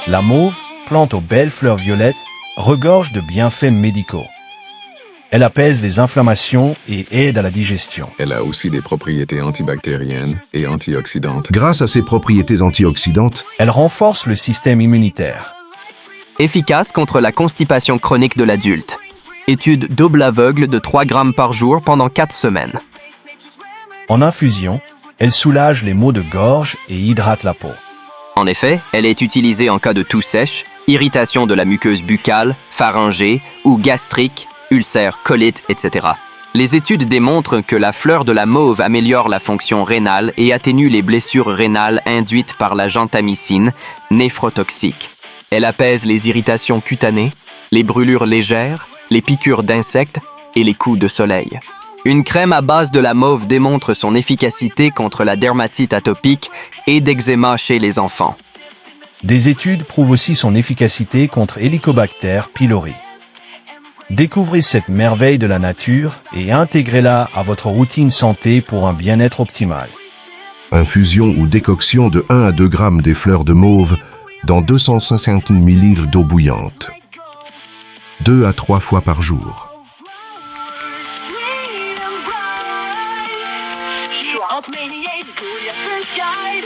La mauve, plante aux belles fleurs violettes, regorge de bienfaits médicaux. Elle apaise les inflammations et aide à la digestion. Elle a aussi des propriétés antibactériennes et antioxydantes. Grâce à ses propriétés antioxydantes, Elle renforce le système immunitaire. Efficace contre la constipation chronique de l'adulte. Étude double aveugle de 3 grammes par jour pendant 4 semaines. En infusion, elle soulage les maux de gorge et hydrate la peau. En effet, elle est utilisée en cas de toux sèche, irritation de la muqueuse buccale, pharyngée ou gastrique, ulcères, colites, etc. Les études démontrent que la fleur de la mauve améliore la fonction rénale et atténue les blessures rénales induites par la gentamicine, néphrotoxique. Elle apaise les irritations cutanées, les brûlures légères, les piqûres d'insectes et les coups de soleil. Une crème à base de la mauve démontre son efficacité contre la dermatite atopique et d'eczéma chez les enfants. Des études prouvent aussi son efficacité contre Helicobacter pylori. Découvrez cette merveille de la nature et intégrez-la à votre routine santé pour un bien-être optimal. infusion ou décoction de 1 à 2 grammes des fleurs de mauve dans 250 ml d'eau bouillante. 2 à 3 fois par jour. Swamp Maniac, your first guide.